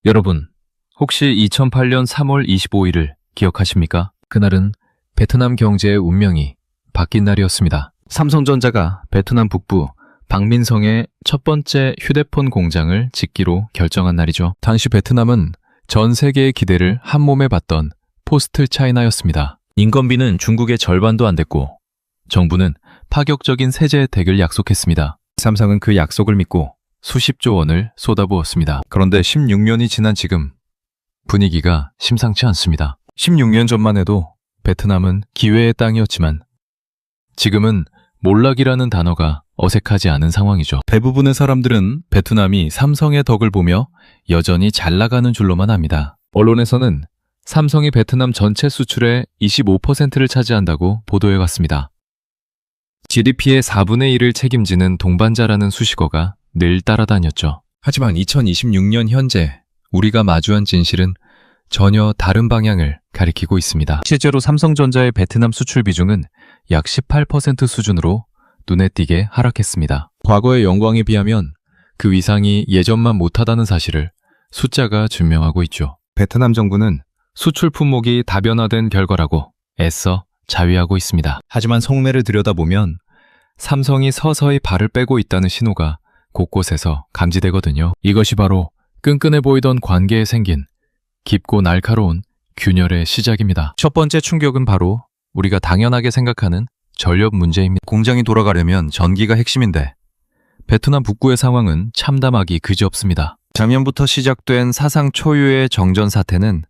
여러분, 혹시 2008년 3월 25일을 기억하십니까? 그날은 베트남 경제의 운명이 바뀐 날이었습니다. 삼성전자가 베트남 북부 박민성의 첫 번째 휴대폰 공장을 짓기로 결정한 날이죠. 당시 베트남은 전 세계의 기대를 한 몸에 받던 포스트 차이나였습니다. 인건비는 중국의 절반도 안 됐고 정부는 파격적인 세제 혜택을 약속했습니다. 삼성은 그 약속을 믿고 수십조 원을 쏟아부었습니다. 그런데 16년이 지난 지금 분위기가 심상치 않습니다. 16년 전만 해도 베트남은 기회의 땅이었지만 지금은 몰락이라는 단어가 어색하지 않은 상황이죠. 대부분의 사람들은 베트남이 삼성의 덕을 보며 여전히 잘 나가는 줄로만 압니다. 언론에서는 삼성이 베트남 전체 수출의 25%를 차지한다고 보도해왔습니다. GDP의 4분의 1을 책임지는 동반자라는 수식어가 늘 따라다녔죠. 하지만 2026년 현재 우리가 마주한 진실은 전혀 다른 방향을 가리키고 있습니다. 실제로 삼성전자의 베트남 수출 비중은 약 18% 수준으로 눈에 띄게 하락했습니다. 과거의 영광에 비하면 그 위상이 예전만 못하다는 사실을 숫자가 증명하고 있죠. 베트남 정부는 수출 품목이 다변화된 결과라고 애써 자위하고 있습니다. 하지만 속내를 들여다보면 삼성이 서서히 발을 빼고 있다는 신호가 곳곳에서 감지되거든요. 이것이 바로 끈끈해 보이던 관계에 생긴 깊고 날카로운 균열의 시작입니다. 첫 번째 충격은 바로 우리가 당연하게 생각하는 전력 문제입니다. 공장이 돌아가려면 전기가 핵심인데 베트남 북부의 상황은 참담하기 그지없습니다. 작년부터 시작된 사상 초유의 정전 사태는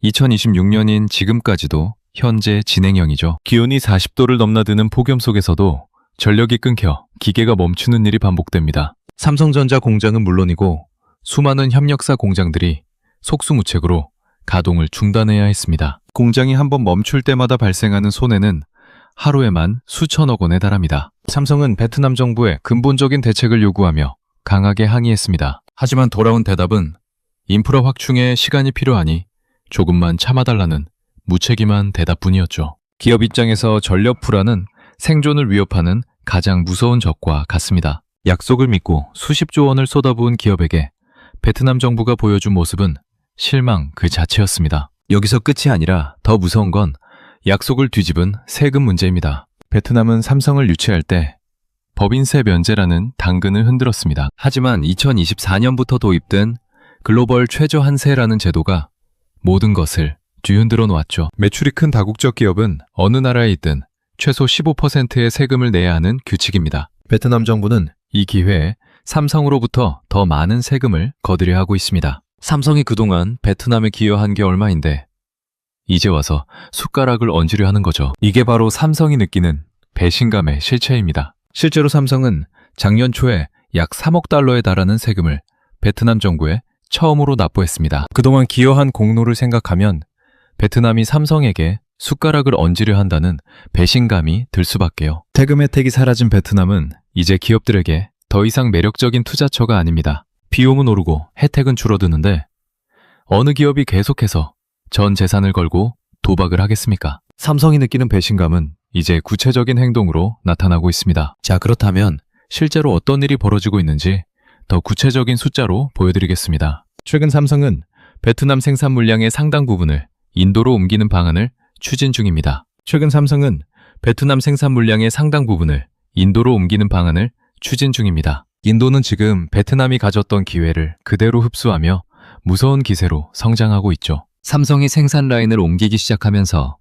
2026년인 지금까지도 현재 진행형이죠. 기온이 40도를 넘나드는 폭염 속에서도 전력이 끊겨 기계가 멈추는 일이 반복됩니다. 삼성전자 공장은 물론이고 수많은 협력사 공장들이 속수무책으로 가동을 중단해야 했습니다. 공장이 한번 멈출 때마다 발생하는 손해는 하루에만 수천억 원에 달합니다. 삼성은 베트남 정부에 근본적인 대책을 요구하며 강하게 항의했습니다. 하지만 돌아온 대답은 인프라 확충에 시간이 필요하니 조금만 참아달라는 무책임한 대답뿐이었죠. 기업 입장에서 전력 불안은 생존을 위협하는 가장 무서운 적과 같습니다. 약속을 믿고 수십조 원을 쏟아부은 기업에게 베트남 정부가 보여준 모습은 실망 그 자체였습니다. 여기서 끝이 아니라 더 무서운 건 약속을 뒤집은 세금 문제입니다. 베트남은 삼성을 유치할 때 법인세 면제라는 당근을 흔들었습니다. 하지만 2024년부터 도입된 글로벌 최저한세라는 제도가 모든 것을 뒤흔들어 놓았죠. 매출이 큰 다국적 기업은 어느 나라에 있든 최소 15%의 세금을 내야 하는 규칙입니다. 베트남 정부는 이 기회에 삼성으로부터 더 많은 세금을 거두려 하고 있습니다. 삼성이 그동안 베트남에 기여한 게 얼마인데 이제 와서 숟가락을 얹으려 하는 거죠. 이게 바로 삼성이 느끼는 배신감의 실체입니다. 실제로 삼성은 작년 초에 약 3억 달러에 달하는 세금을 베트남 정부에 처음으로 납부했습니다. 그동안 기여한 공로를 생각하면 베트남이 삼성에게 숟가락을 얹으려 한다는 배신감이 들 수밖에요. 세금 혜택이 사라진 베트남은 이제 기업들에게 더 이상 매력적인 투자처가 아닙니다. 비용은 오르고 혜택은 줄어드는데 어느 기업이 계속해서 전 재산을 걸고 도박을 하겠습니까? 삼성이 느끼는 배신감은 이제 구체적인 행동으로 나타나고 있습니다. 자, 그렇다면 실제로 어떤 일이 벌어지고 있는지 더 구체적인 숫자로 보여드리겠습니다. 최근 삼성은 베트남 생산 물량의 상당 부분을 인도로 옮기는 방안을 추진 중입니다. 최근 삼성은 베트남 생산 물량의 상당 부분을 인도로 옮기는 방안을 추진 중입니다. 인도는 지금 베트남이 가졌던 기회를 그대로 흡수하며 무서운 기세로 성장하고 있죠. 삼성이 생산 라인을 옮기기 시작하면서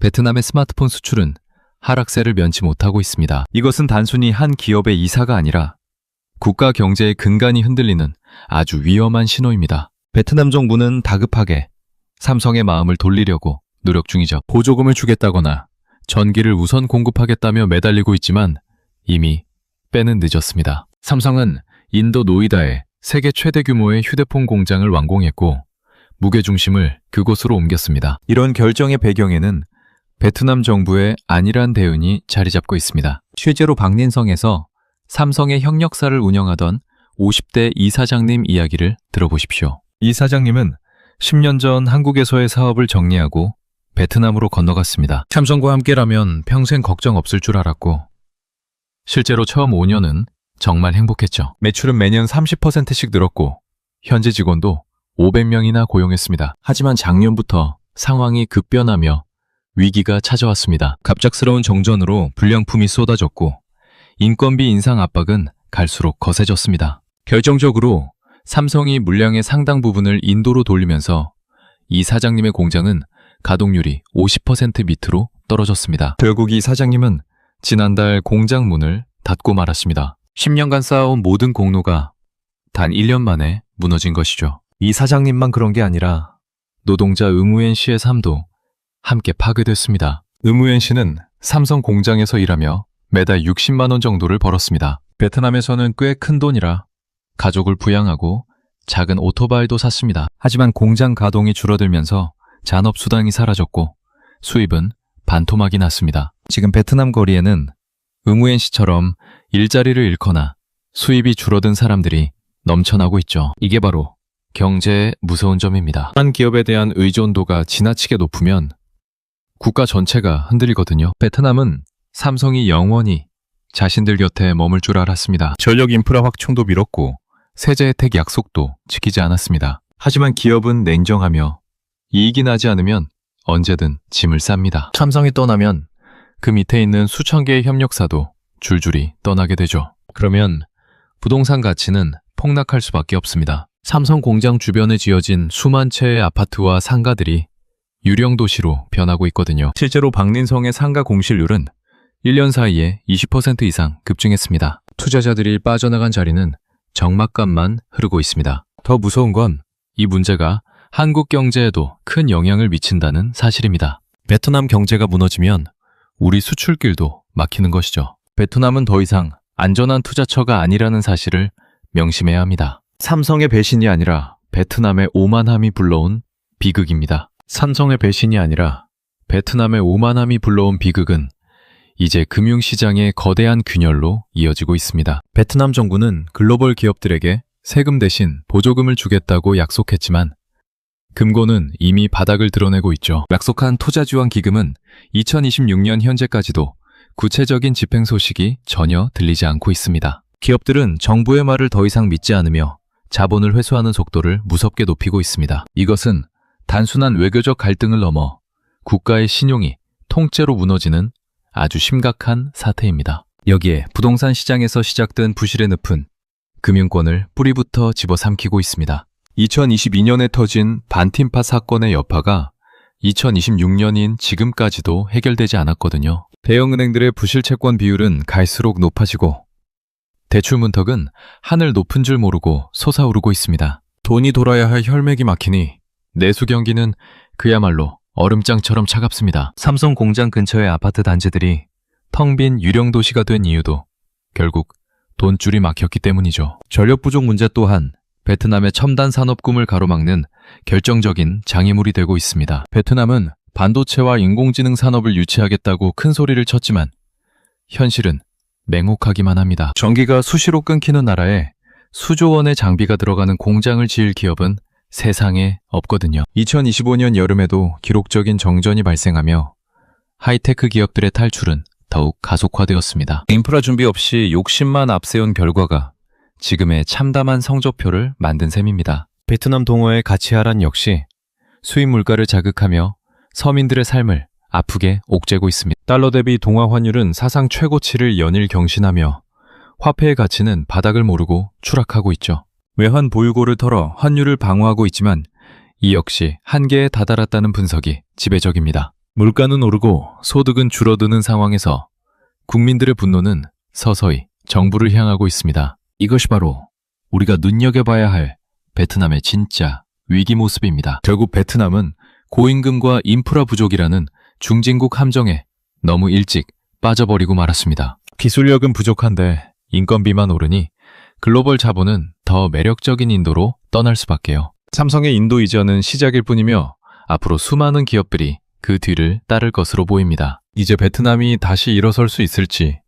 베트남의 스마트폰 수출은 하락세를 면치 못하고 있습니다. 이것은 단순히 한 기업의 이사가 아니라 국가 경제의 근간이 흔들리는 아주 위험한 신호입니다. 베트남 정부는 다급하게 삼성의 마음을 돌리려고 노력 중이죠. 보조금을 주겠다거나 전기를 우선 공급하겠다며 매달리고 있지만 이미 빼는 늦었습니다. 삼성은 인도 노이다에 세계 최대 규모의 휴대폰 공장을 완공했고 무게중심을 그곳으로 옮겼습니다. 이런 결정의 배경에는 베트남 정부의 안일한 대응이 자리 잡고 있습니다. 실제로 박린성에서 삼성의 협력사를 운영하던 50대 이 사장님 이야기를 들어보십시오. 이 사장님은 10년 전 한국에서의 사업을 정리하고 베트남으로 건너갔습니다. 삼성과 함께라면 평생 걱정 없을 줄 알았고 실제로 처음 5년은 정말 행복했죠. 매출은 매년 30%씩 늘었고 현재 직원도 500명이나 고용했습니다. 하지만 작년부터 상황이 급변하며 위기가 찾아왔습니다. 갑작스러운 정전으로 불량품이 쏟아졌고 인건비 인상 압박은 갈수록 거세졌습니다. 결정적으로 삼성이 물량의 상당 부분을 인도로 돌리면서 이 사장님의 공장은 가동률이 50% 밑으로 떨어졌습니다. 결국 이 사장님은 지난달 공장 문을 닫고 말았습니다. 10년간 쌓아온 모든 공로가 단 1년 만에 무너진 것이죠. 이 사장님만 그런 게 아니라 노동자 응우엔 씨의 삶도 함께 파괴됐습니다. 응우엔 씨는 삼성 공장에서 일하며 매달 60만 원 정도를 벌었습니다. 베트남에서는 꽤 큰 돈이라 가족을 부양하고 작은 오토바이도 샀습니다. 하지만 공장 가동이 줄어들면서 잔업수당이 사라졌고 수입은 반토막이 났습니다. 지금 베트남 거리에는 응우엔 씨처럼 일자리를 잃거나 수입이 줄어든 사람들이 넘쳐나고 있죠. 이게 바로 경제의 무서운 점입니다. 한 기업에 대한 의존도가 지나치게 높으면 국가 전체가 흔들리거든요. 베트남은 삼성이 영원히 자신들 곁에 머물 줄 알았습니다. 전력 인프라 확충도 미뤘고 세제 혜택 약속도 지키지 않았습니다. 하지만 기업은 냉정하며 이익이 나지 않으면 언제든 짐을 쌉니다. 삼성이 떠나면 그 밑에 있는 수천 개의 협력사도 줄줄이 떠나게 되죠. 그러면 부동산 가치는 폭락할 수밖에 없습니다. 삼성 공장 주변에 지어진 수만 채의 아파트와 상가들이 유령 도시로 변하고 있거든요. 실제로 박린성의 상가 공실률은 1년 사이에 20% 이상 급증했습니다. 투자자들이 빠져나간 자리는 적막감만 흐르고 있습니다. 더 무서운 건 이 문제가 한국 경제에도 큰 영향을 미친다는 사실입니다. 베트남 경제가 무너지면 우리 수출길도 막히는 것이죠. 베트남은 더 이상 안전한 투자처가 아니라는 사실을 명심해야 합니다. 삼성의 배신이 아니라 베트남의 오만함이 불러온 비극입니다. 삼성의 배신이 아니라 베트남의 오만함이 불러온 비극은 이제 금융시장의 거대한 균열로 이어지고 있습니다. 베트남 정부는 글로벌 기업들에게 세금 대신 보조금을 주겠다고 약속했지만 금고는 이미 바닥을 드러내고 있죠. 약속한 투자지원 기금은 2026년 현재까지도 구체적인 집행 소식이 전혀 들리지 않고 있습니다. 기업들은 정부의 말을 더 이상 믿지 않으며 자본을 회수하는 속도를 무섭게 높이고 있습니다. 이것은 단순한 외교적 갈등을 넘어 국가의 신용이 통째로 무너지는 아주 심각한 사태입니다. 여기에 부동산 시장에서 시작된 부실의 늪은 금융권을 뿌리부터 집어삼키고 있습니다. 2022년에 터진 반팀파 사건의 여파가 2026년인 지금까지도 해결되지 않았거든요. 대형은행들의 부실 채권 비율은 갈수록 높아지고 대출 문턱은 하늘 높은 줄 모르고 솟아오르고 있습니다. 돈이 돌아야 할 혈맥이 막히니 내수 경기는 그야말로 얼음장처럼 차갑습니다. 삼성 공장 근처의 아파트 단지들이 텅 빈 유령 도시가 된 이유도 결국 돈줄이 막혔기 때문이죠. 전력 부족 문제 또한 베트남의 첨단 산업 꿈을 가로막는 결정적인 장애물이 되고 있습니다. 베트남은 반도체와 인공지능 산업을 유치하겠다고 큰 소리를 쳤지만 현실은 맹혹하기만 합니다. 전기가 수시로 끊기는 나라에 수조 원의 장비가 들어가는 공장을 지을 기업은 세상에 없거든요. 2025년 여름에도 기록적인 정전이 발생하며 하이테크 기업들의 탈출은 더욱 가속화되었습니다. 인프라 준비 없이 욕심만 앞세운 결과가 지금의 참담한 성적표를 만든 셈입니다. 베트남 동어의 가치 하락 역시 수입 물가를 자극하며 서민들의 삶을 아프게 옥죄고 있습니다. 달러 대비 동화 환율은 사상 최고치를 연일 경신하며 화폐의 가치는 바닥을 모르고 추락하고 있죠. 외환 보유고를 털어 환율을 방어하고 있지만 이 역시 한계에 다다랐다는 분석이 지배적입니다. 물가는 오르고 소득은 줄어드는 상황에서 국민들의 분노는 서서히 정부를 향하고 있습니다. 이것이 바로 우리가 눈여겨봐야 할 베트남의 진짜 위기 모습입니다. 결국 베트남은 고임금과 인프라 부족이라는 중진국 함정에 너무 일찍 빠져버리고 말았습니다. 기술력은 부족한데 인건비만 오르니 글로벌 자본은 더 매력적인 인도로 떠날 수밖에요. 삼성의 인도 이전은 시작일 뿐이며 앞으로 수많은 기업들이 그 뒤를 따를 것으로 보입니다. 이제 베트남이 다시 일어설 수 있을지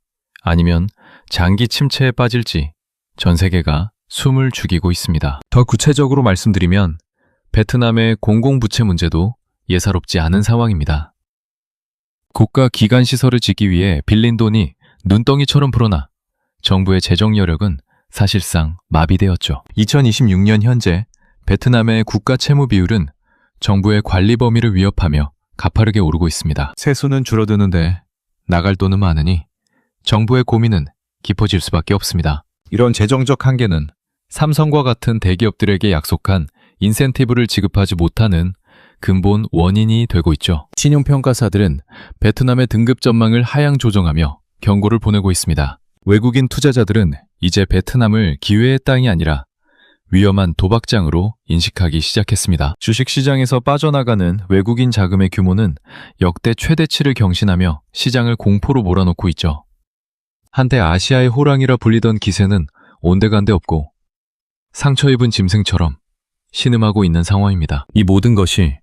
아니면 장기 침체에 빠질지 전 세계가 숨을 죽이고 있습니다. 더 구체적으로 말씀드리면 베트남의 공공부채 문제도 예사롭지 않은 상황입니다. 국가 기관 시설을 짓기 위해 빌린 돈이 눈덩이처럼 불어나 정부의 재정 여력은 사실상 마비되었죠. 2026년 현재 베트남의 국가 채무 비율은 정부의 관리 범위를 위협하며 가파르게 오르고 있습니다. 세수는 줄어드는데 나갈 돈은 많으니 정부의 고민은 깊어질 수밖에 없습니다. 이런 재정적 한계는 삼성과 같은 대기업들에게 약속한 인센티브를 지급하지 못하는 근본 원인이 되고 있죠. 신용평가사들은 베트남의 등급 전망을 하향 조정하며 경고를 보내고 있습니다. 외국인 투자자들은 이제 베트남을 기회의 땅이 아니라 위험한 도박장으로 인식하기 시작했습니다. 주식시장에서 빠져나가는 외국인 자금의 규모는 역대 최대치를 경신하며 시장을 공포로 몰아넣고 있죠. 한때 아시아의 호랑이라 불리던 기세는 온데간데 없고 상처 입은 짐승처럼 신음하고 있는 상황입니다. 이 모든 것이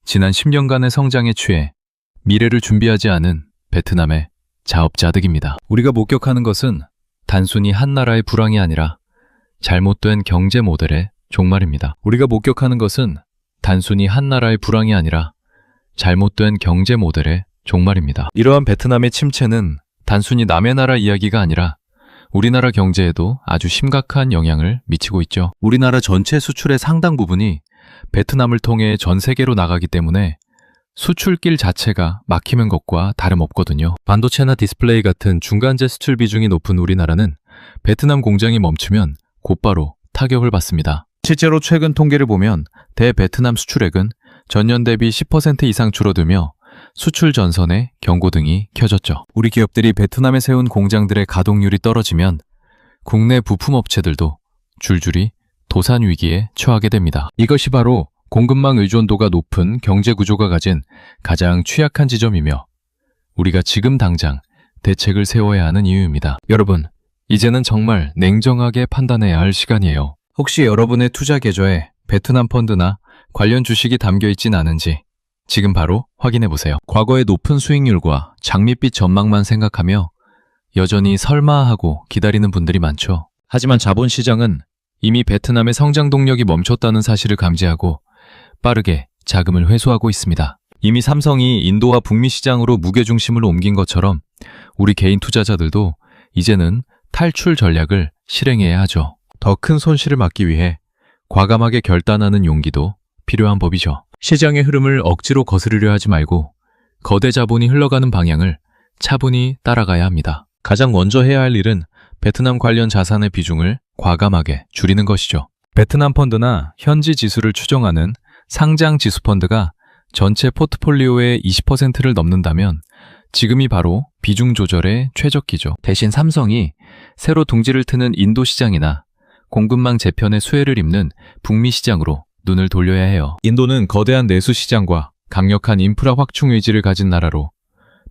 지난 10년간의 성장에 취해 미래를 준비하지 않은 베트남의 자업자득입니다. 우리가 목격하는 것은 단순히 한 나라의 불황이 아니라 잘못된 경제 모델의 종말입니다. 우리가 목격하는 것은 단순히 한 나라의 불황이 아니라 잘못된 경제 모델의 종말입니다. 이러한 베트남의 침체는 단순히 남의 나라 이야기가 아니라 우리나라 경제에도 아주 심각한 영향을 미치고 있죠. 우리나라 전체 수출의 상당 부분이 베트남을 통해 전 세계로 나가기 때문에 수출길 자체가 막히는 것과 다름없거든요. 반도체나 디스플레이 같은 중간재 수출 비중이 높은 우리나라는 베트남 공장이 멈추면 곧바로 타격을 받습니다. 실제로 최근 통계를 보면 대베트남 수출액은 전년 대비 10% 이상 줄어들며 수출 전선에 경고등이 켜졌죠. 우리 기업들이 베트남에 세운 공장들의 가동률이 떨어지면 국내 부품업체들도 줄줄이 도산 위기에 처하게 됩니다. 이것이 바로 공급망 의존도가 높은 경제 구조가 가진 가장 취약한 지점이며 우리가 지금 당장 대책을 세워야 하는 이유입니다. 여러분, 이제는 정말 냉정하게 판단해야 할 시간이에요. 혹시 여러분의 투자 계좌에 베트남 펀드나 관련 주식이 담겨 있진 않은지 지금 바로 확인해 보세요. 과거의 높은 수익률과 장밋빛 전망만 생각하며 여전히 설마하고 기다리는 분들이 많죠. 하지만 자본시장은 이미 베트남의 성장 동력이 멈췄다는 사실을 감지하고 빠르게 자금을 회수하고 있습니다. 이미 삼성이 인도와 북미 시장으로 무게중심을 옮긴 것처럼 우리 개인 투자자들도 이제는 탈출 전략을 실행해야 하죠. 더 큰 손실을 막기 위해 과감하게 결단하는 용기도 필요한 법이죠. 시장의 흐름을 억지로 거스르려 하지 말고 거대 자본이 흘러가는 방향을 차분히 따라가야 합니다. 가장 먼저 해야 할 일은 베트남 관련 자산의 비중을 과감하게 줄이는 것이죠. 베트남 펀드나 현지 지수를 추정하는 상장 지수 펀드가 전체 포트폴리오의 20%를 넘는다면 지금이 바로 비중 조절의 최적기죠. 대신 삼성이 새로 둥지를 트는 인도 시장이나 공급망 재편의 수혜를 입는 북미 시장으로 눈을 돌려야 해요. 인도는 거대한 내수 시장과 강력한 인프라 확충 의지를 가진 나라로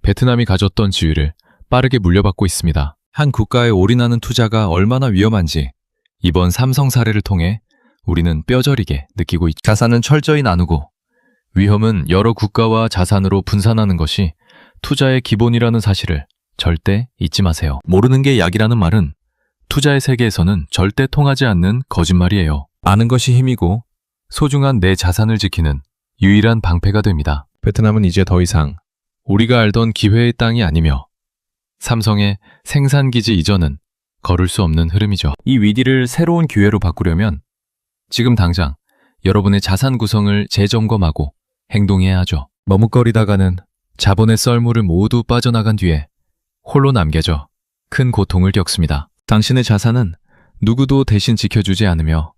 베트남이 가졌던 지위를 빠르게 물려받고 있습니다. 한 국가에 올인하는 투자가 얼마나 위험한지 이번 삼성 사례를 통해 우리는 뼈저리게 느끼고 있죠. 자산은 철저히 나누고 위험은 여러 국가와 자산으로 분산하는 것이 투자의 기본이라는 사실을 절대 잊지 마세요. 모르는 게 약이라는 말은 투자의 세계에서는 절대 통하지 않는 거짓말이에요. 아는 것이 힘이고 소중한 내 자산을 지키는 유일한 방패가 됩니다. 베트남은 이제 더 이상 우리가 알던 기회의 땅이 아니며 삼성의 생산기지 이전은 걸을 수 없는 흐름이죠. 이 위기를 새로운 기회로 바꾸려면 지금 당장 여러분의 자산 구성을 재점검하고 행동해야 하죠. 머뭇거리다가는 자본의 썰물을 모두 빠져나간 뒤에 홀로 남겨져 큰 고통을 겪습니다. 당신의 자산은 누구도 대신 지켜주지 않으며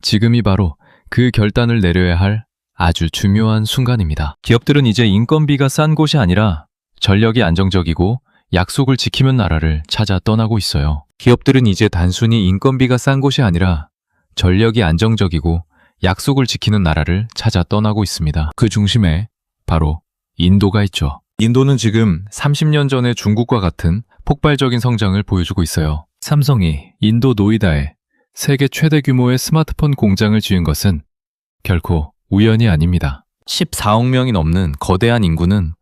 지금이 바로 그 결단을 내려야 할 아주 중요한 순간입니다. 기업들은 이제 인건비가 싼 곳이 아니라 전력이 안정적이고 약속을 지키는 나라를 찾아 떠나고 있어요. 기업들은 이제 단순히 인건비가 싼 곳이 아니라 전력이 안정적이고 약속을 지키는 나라를 찾아 떠나고 있습니다. 그 중심에 바로 인도가 있죠. 인도는 지금 30년 전의 중국과 같은 폭발적인 성장을 보여주고 있어요. 삼성이 인도 노이다에 세계 최대 규모의 스마트폰 공장을 지은 것은 결코 우연이 아닙니다. 14억 명이 넘는 거대한 인구는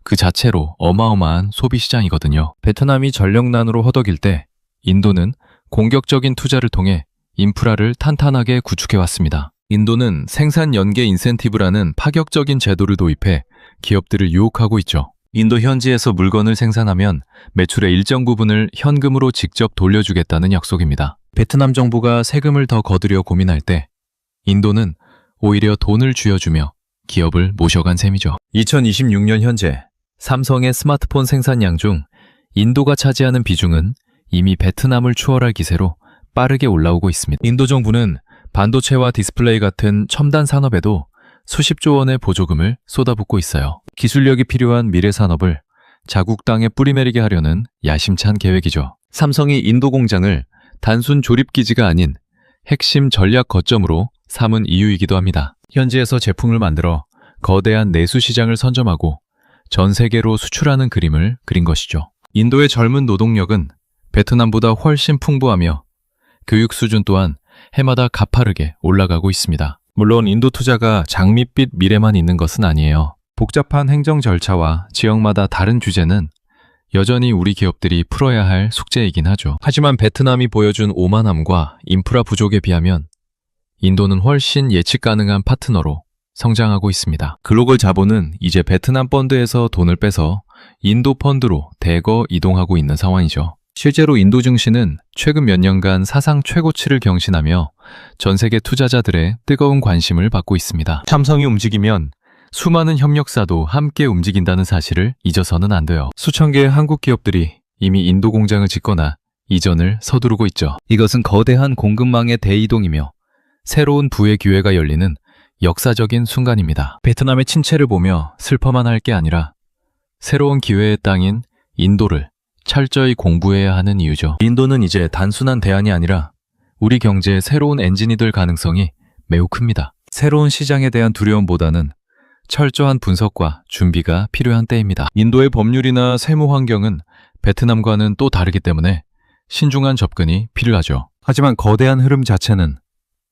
그 자체로 어마어마한 소비시장이거든요. 베트남이 전력난으로 허덕일 때 인도는 공격적인 투자를 통해 인프라를 탄탄하게 구축해왔습니다. 인도는 생산 연계 인센티브라는 파격적인 제도를 도입해 기업들을 유혹하고 있죠. 인도 현지에서 물건을 생산하면 매출의 일정 부분을 현금으로 직접 돌려주겠다는 약속입니다. 베트남 정부가 세금을 더 거두려 고민할 때 인도는 오히려 돈을 쥐어주며 기업을 모셔간 셈이죠. 2026년 현재 삼성의 스마트폰 생산량 중 인도가 차지하는 비중은 이미 베트남을 추월할 기세로 빠르게 올라오고 있습니다. 인도 정부는 반도체와 디스플레이 같은 첨단 산업에도 수십조 원의 보조금을 쏟아붓고 있어요. 기술력이 필요한 미래 산업을 자국 땅에 뿌리내리게 하려는 야심찬 계획이죠. 삼성이 인도 공장을 단순 조립기지가 아닌 핵심 전략 거점으로 삼은 이유이기도 합니다. 현지에서 제품을 만들어 거대한 내수 시장을 선점하고 전 세계로 수출하는 그림을 그린 것이죠. 인도의 젊은 노동력은 베트남보다 훨씬 풍부하며 교육 수준 또한 해마다 가파르게 올라가고 있습니다. 물론 인도 투자가 장밋빛 미래만 있는 것은 아니에요. 복잡한 행정 절차와 지역마다 다른 규제는 여전히 우리 기업들이 풀어야 할 숙제이긴 하죠. 하지만 베트남이 보여준 오만함과 인프라 부족에 비하면 인도는 훨씬 예측 가능한 파트너로 성장하고 있습니다. 글로벌 자본은 이제 베트남 펀드에서 돈을 빼서 인도 펀드로 대거 이동하고 있는 상황이죠. 실제로 인도 증시는 최근 몇 년간 사상 최고치를 경신하며 전 세계 투자자들의 뜨거운 관심을 받고 있습니다. 삼성이 움직이면 수많은 협력사도 함께 움직인다는 사실을 잊어서는 안 돼요. 수천 개의 한국 기업들이 이미 인도 공장을 짓거나 이전을 서두르고 있죠. 이것은 거대한 공급망의 대이동이며 새로운 부의 기회가 열리는 역사적인 순간입니다. 베트남의 침체를 보며 슬퍼만 할 게 아니라 새로운 기회의 땅인 인도를 철저히 공부해야 하는 이유죠. 인도는 이제 단순한 대안이 아니라 우리 경제의 새로운 엔진이 될 가능성이 매우 큽니다. 새로운 시장에 대한 두려움보다는 철저한 분석과 준비가 필요한 때입니다. 인도의 법률이나 세무 환경은 베트남과는 또 다르기 때문에 신중한 접근이 필요하죠. 하지만 거대한 흐름 자체는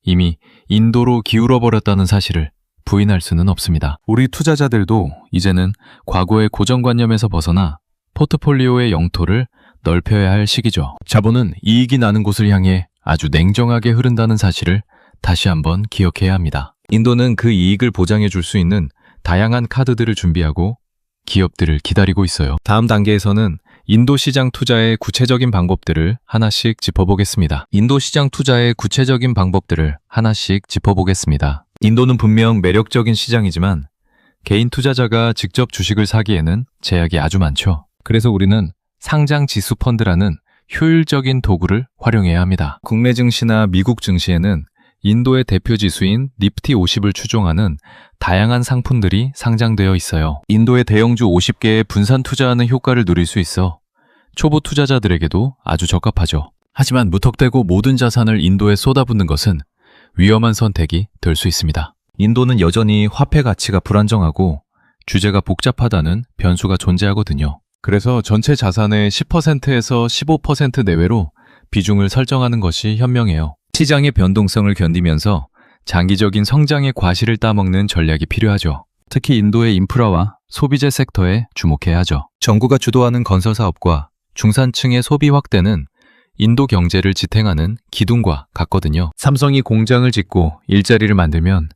이미 인도로 기울어버렸다는 사실을 부인할 수는 없습니다. 우리 투자자들도 이제는 과거의 고정관념에서 벗어나 포트폴리오의 영토를 넓혀야 할 시기죠. 자본은 이익이 나는 곳을 향해 아주 냉정하게 흐른다는 사실을 다시 한번 기억해야 합니다. 인도는 그 이익을 보장해 줄 수 있는 다양한 카드들을 준비하고 기업들을 기다리고 있어요. 다음 단계에서는 인도 시장 투자의 구체적인 방법들을 하나씩 짚어보겠습니다. 인도 시장 투자의 구체적인 방법들을 하나씩 짚어보겠습니다. 인도는 분명 매력적인 시장이지만 개인 투자자가 직접 주식을 사기에는 제약이 아주 많죠. 그래서 우리는 상장 지수 펀드라는 효율적인 도구를 활용해야 합니다. 국내 증시나 미국 증시에는 인도의 대표 지수인 니프티 50을 추종하는 다양한 상품들이 상장되어 있어요. 인도의 대형주 50개에 분산 투자하는 효과를 누릴 수 있어 초보 투자자들에게도 아주 적합하죠. 하지만 무턱대고 모든 자산을 인도에 쏟아붓는 것은 위험한 선택이 될 수 있습니다. 인도는 여전히 화폐 가치가 불안정하고 규제가 복잡하다는 변수가 존재하거든요. 그래서 전체 자산의 10%에서 15% 내외로 비중을 설정하는 것이 현명해요. 시장의 변동성을 견디면서 장기적인 성장의 과실을 따먹는 전략이 필요하죠. 특히 인도의 인프라와 소비재 섹터에 주목해야 하죠. 정부가 주도하는 건설 사업과 중산층의 소비 확대는 인도 경제를 지탱하는 기둥과 같거든요. 삼성이 공장을 짓고 일자리를 만들면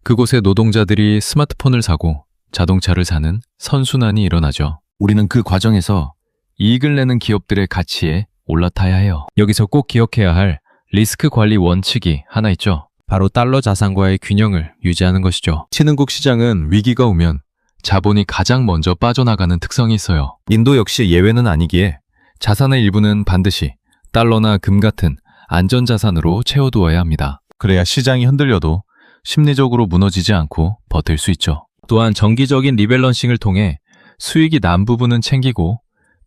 그곳의 노동자들이 스마트폰을 사고 자동차를 사는 선순환이 일어나죠. 우리는 그 과정에서 이익을 내는 기업들의 가치에 올라타야 해요. 여기서 꼭 기억해야 할 리스크 관리 원칙이 하나 있죠. 바로 달러 자산과의 균형을 유지하는 것이죠. 신흥국 시장은 위기가 오면 자본이 가장 먼저 빠져나가는 특성이 있어요. 인도 역시 예외는 아니기에 자산의 일부는 반드시 달러나 금 같은 안전자산으로 채워두어야 합니다. 그래야 시장이 흔들려도 심리적으로 무너지지 않고 버틸 수 있죠. 또한 정기적인 리밸런싱을 통해 수익이 난 부분은 챙기고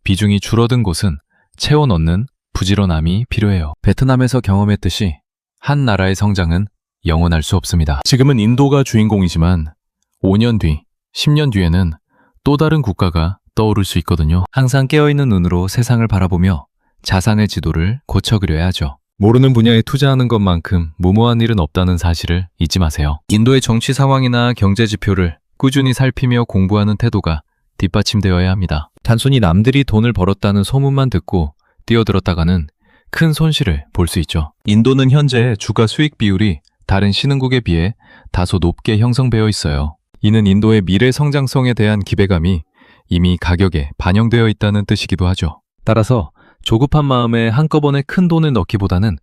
비중이 줄어든 곳은 채워 넣는 부지런함이 필요해요. 베트남에서 경험했듯이 한 나라의 성장은 영원할 수 없습니다. 지금은 인도가 주인공이지만 5년 뒤, 10년 뒤에는 또 다른 국가가 떠오를 수 있거든요. 항상 깨어있는 눈으로 세상을 바라보며 자산의 지도를 고쳐 그려야 하죠. 모르는 분야에 투자하는 것만큼 무모한 일은 없다는 사실을 잊지 마세요. 인도의 정치 상황이나 경제 지표를 꾸준히 살피며 공부하는 태도가 뒷받침되어야 합니다. 단순히 남들이 돈을 벌었다는 소문만 듣고 뛰어들었다가는 큰 손실을 볼 수 있죠. 인도는 현재 주가 수익 비율이 다른 신흥국에 비해 다소 높게 형성되어 있어요. 이는 인도의 미래 성장성에 대한 기대감이 이미 가격에 반영되어 있다는 뜻이기도 하죠. 따라서 조급한 마음에 한꺼번에 큰 돈을 넣기보다는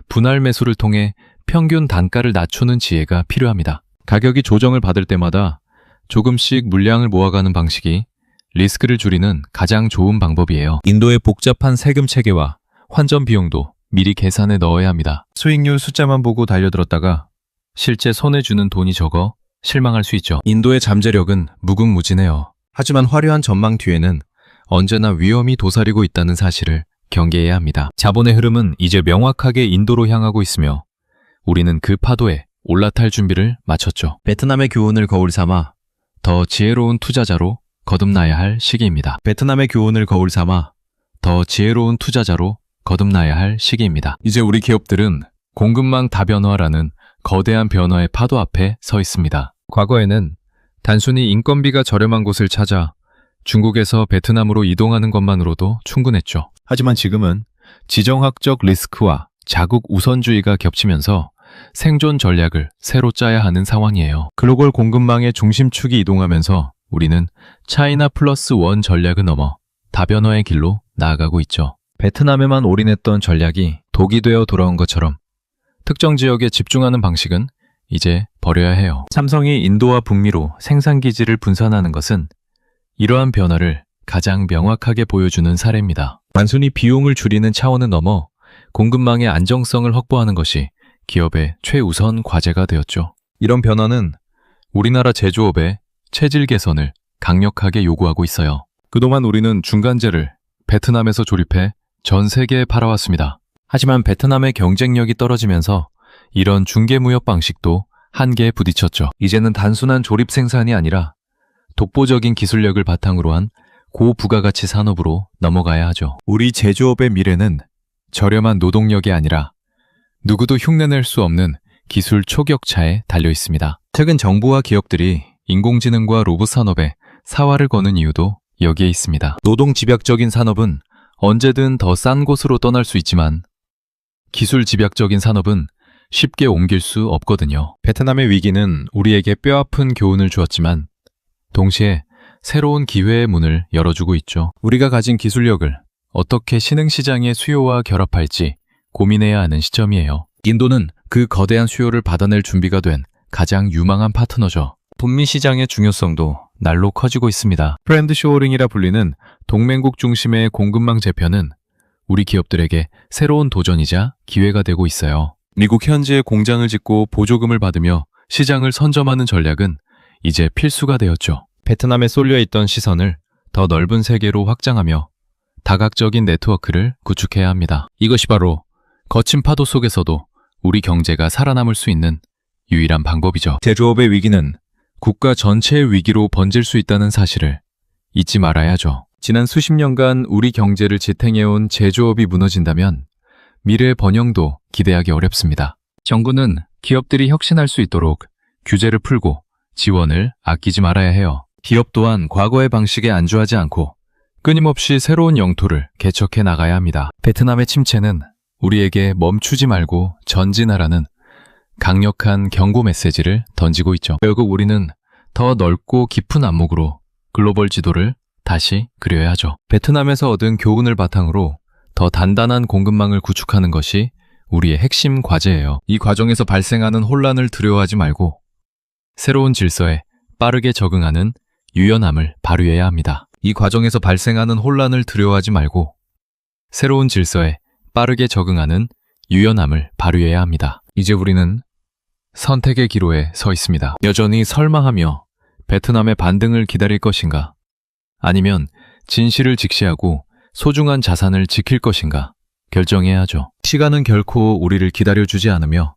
분할 매수를 통해 평균 단가를 낮추는 지혜가 필요합니다. 가격이 조정을 받을 때마다 조금씩 물량을 모아가는 방식이 리스크를 줄이는 가장 좋은 방법이에요. 인도의 복잡한 세금 체계와 환전 비용도 미리 계산에 넣어야 합니다. 수익률 숫자만 보고 달려들었다가 실제 손에 주는 돈이 적어 실망할 수 있죠. 인도의 잠재력은 무궁무진해요. 하지만 화려한 전망 뒤에는 언제나 위험이 도사리고 있다는 사실을 경계해야 합니다. 자본의 흐름은 이제 명확하게 인도로 향하고 있으며 우리는 그 파도에 올라탈 준비를 마쳤죠. 베트남의 교훈을 거울 삼아 더 지혜로운 투자자로 거듭나야 할 시기입니다. 베트남의 교훈을 거울 삼아 더 지혜로운 투자자로 거듭나야 할 시기입니다. 이제 우리 기업들은 공급망 다변화라는 거대한 변화의 파도 앞에 서 있습니다. 과거에는 단순히 인건비가 저렴한 곳을 찾아 중국에서 베트남으로 이동하는 것만으로도 충분했죠. 하지만 지금은 지정학적 리스크와 자국 우선주의가 겹치면서 생존 전략을 새로 짜야 하는 상황이에요. 글로벌 공급망의 중심축이 이동하면서 우리는 차이나 플러스 원 전략을 넘어 다변화의 길로 나아가고 있죠. 베트남에만 올인했던 전략이 독이 되어 돌아온 것처럼 특정 지역에 집중하는 방식은 이제 버려야 해요. 삼성이 인도와 북미로 생산기지를 분산하는 것은 이러한 변화를 가장 명확하게 보여주는 사례입니다. 단순히 비용을 줄이는 차원을 넘어 공급망의 안정성을 확보하는 것이 기업의 최우선 과제가 되었죠. 이런 변화는 우리나라 제조업의 체질 개선을 강력하게 요구하고 있어요. 그동안 우리는 중간재를 베트남에서 조립해 전 세계에 팔아왔습니다. 하지만 베트남의 경쟁력이 떨어지면서 이런 중개무역 방식도 한계에 부딪혔죠. 이제는 단순한 조립 생산이 아니라 독보적인 기술력을 바탕으로 한 고부가가치 산업으로 넘어가야 하죠. 우리 제조업의 미래는 저렴한 노동력이 아니라 누구도 흉내낼 수 없는 기술 초격차에 달려 있습니다. 최근 정부와 기업들이 인공지능과 로봇 산업에 사활을 거는 이유도 여기에 있습니다. 노동 집약적인 산업은 언제든 더 싼 곳으로 떠날 수 있지만 기술 집약적인 산업은 쉽게 옮길 수 없거든요. 베트남의 위기는 우리에게 뼈아픈 교훈을 주었지만 동시에 새로운 기회의 문을 열어주고 있죠. 우리가 가진 기술력을 어떻게 신흥시장의 수요와 결합할지 고민해야 하는 시점이에요. 인도는 그 거대한 수요를 받아낼 준비가 된 가장 유망한 파트너죠. 북미 시장의 중요성도 날로 커지고 있습니다. 프렌드 쇼어링이라 불리는 동맹국 중심의 공급망 재편은 우리 기업들에게 새로운 도전이자 기회가 되고 있어요. 미국 현지에 공장을 짓고 보조금을 받으며 시장을 선점하는 전략은 이제 필수가 되었죠. 베트남에 쏠려 있던 시선을 더 넓은 세계로 확장하며 다각적인 네트워크를 구축해야 합니다. 이것이 바로 거친 파도 속에서도 우리 경제가 살아남을 수 있는 유일한 방법이죠. 제조업의 위기는 국가 전체의 위기로 번질 수 있다는 사실을 잊지 말아야죠. 지난 수십 년간 우리 경제를 지탱해온 제조업이 무너진다면 미래의 번영도 기대하기 어렵습니다. 정부는 기업들이 혁신할 수 있도록 규제를 풀고 지원을 아끼지 말아야 해요. 기업 또한 과거의 방식에 안주하지 않고 끊임없이 새로운 영토를 개척해 나가야 합니다. 베트남의 침체는 우리에게 멈추지 말고 전진하라는 강력한 경고 메시지를 던지고 있죠. 결국 우리는 더 넓고 깊은 안목으로 글로벌 지도를 다시 그려야 하죠. 베트남에서 얻은 교훈을 바탕으로 더 단단한 공급망을 구축하는 것이 우리의 핵심 과제예요. 이 과정에서 발생하는 혼란을 두려워하지 말고 새로운 질서에 빠르게 적응하는 유연함을 발휘해야 합니다. 이 과정에서 발생하는 혼란을 두려워하지 말고 새로운 질서에 빠르게 적응하는 유연함을 발휘해야 합니다. 이제 우리는 선택의 기로에 서 있습니다. 여전히 설마하며 베트남의 반등을 기다릴 것인가? 아니면 진실을 직시하고 소중한 자산을 지킬 것인가? 결정해야 하죠. 시간은 결코 우리를 기다려주지 않으며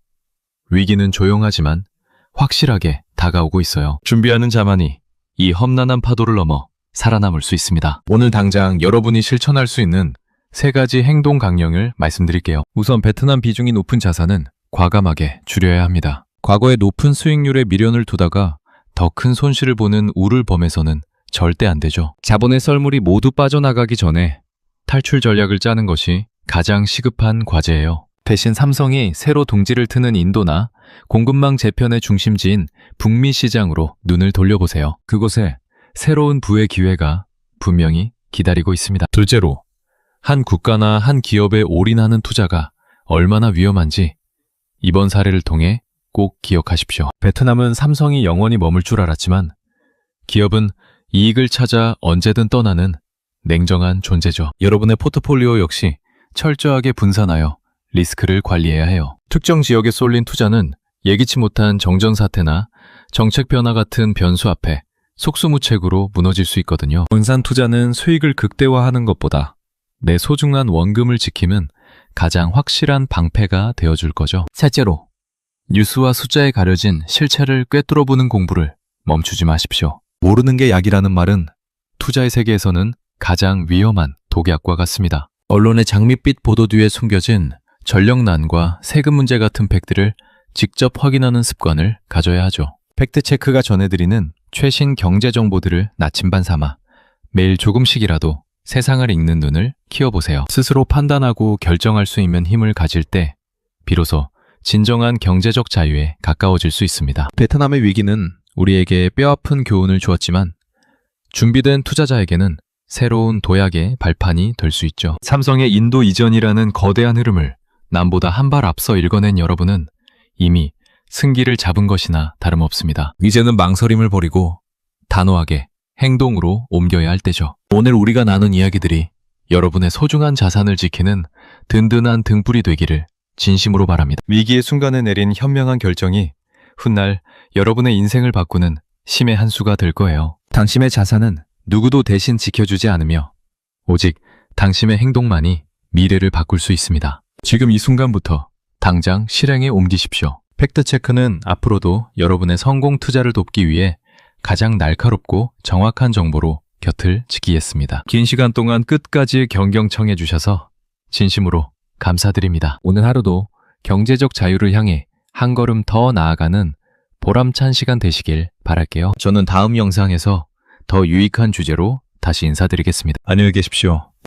위기는 조용하지만 확실하게 다가오고 있어요. 준비하는 자만이 이 험난한 파도를 넘어 살아남을 수 있습니다. 오늘 당장 여러분이 실천할 수 있는 3가지 행동 강령을 말씀드릴게요. 우선 베트남 비중이 높은 자산은 과감하게 줄여야 합니다. 과거의 높은 수익률에 미련을 두다가 더 큰 손실을 보는 우를 범해서는 절대 안 되죠. 자본의 썰물이 모두 빠져나가기 전에 탈출 전략을 짜는 것이 가장 시급한 과제예요. 대신 삼성이 새로 둥지를 트는 인도나 공급망 재편의 중심지인 북미 시장으로 눈을 돌려보세요. 그곳에 새로운 부의 기회가 분명히 기다리고 있습니다. 둘째로, 한 국가나 한 기업에 올인하는 투자가 얼마나 위험한지 이번 사례를 통해 꼭 기억하십시오. 베트남은 삼성이 영원히 머물 줄 알았지만 기업은 이익을 찾아 언제든 떠나는 냉정한 존재죠. 여러분의 포트폴리오 역시 철저하게 분산하여 리스크를 관리해야 해요. 특정 지역에 쏠린 투자는 예기치 못한 정전사태나 정책 변화 같은 변수 앞에 속수무책으로 무너질 수 있거든요. 분산 투자는 수익을 극대화하는 것보다 내 소중한 원금을 지키면 가장 확실한 방패가 되어줄 거죠. 셋째로, 뉴스와 숫자에 가려진 실체를 꿰뚫어보는 공부를 멈추지 마십시오. 모르는 게 약이라는 말은 투자의 세계에서는 가장 위험한 독약과 같습니다. 언론의 장밋빛 보도 뒤에 숨겨진 전력난과 세금 문제 같은 팩트를 직접 확인하는 습관을 가져야 하죠. 팩트체크가 전해드리는 최신 경제 정보들을 나침반 삼아 매일 조금씩이라도 세상을 읽는 눈을 키워보세요. 스스로 판단하고 결정할 수 있는 힘을 가질 때 비로소 진정한 경제적 자유에 가까워질 수 있습니다. 베트남의 위기는 우리에게 뼈아픈 교훈을 주었지만 준비된 투자자에게는 새로운 도약의 발판이 될 수 있죠. 삼성의 인도 이전이라는 거대한 흐름을 남보다 한 발 앞서 읽어낸 여러분은 이미 승기를 잡은 것이나 다름없습니다. 이제는 망설임을 버리고 단호하게 행동으로 옮겨야 할 때죠. 오늘 우리가 나눈 이야기들이 여러분의 소중한 자산을 지키는 든든한 등불이 되기를 진심으로 바랍니다. 위기의 순간에 내린 현명한 결정이 훗날 여러분의 인생을 바꾸는 힘의 한 수가 될 거예요. 당신의 자산은 누구도 대신 지켜주지 않으며 오직 당신의 행동만이 미래를 바꿀 수 있습니다. 지금 이 순간부터 당장 실행에 옮기십시오. 팩트체크는 앞으로도 여러분의 성공 투자를 돕기 위해 가장 날카롭고 정확한 정보로 곁을 지키겠습니다. 긴 시간 동안 끝까지 경경청해 주셔서 진심으로 감사드립니다. 오늘 하루도 경제적 자유를 향해 한 걸음 더 나아가는 보람찬 시간 되시길 바랄게요. 저는 다음 영상에서 더 유익한 주제로 다시 인사드리겠습니다. 안녕히 계십시오.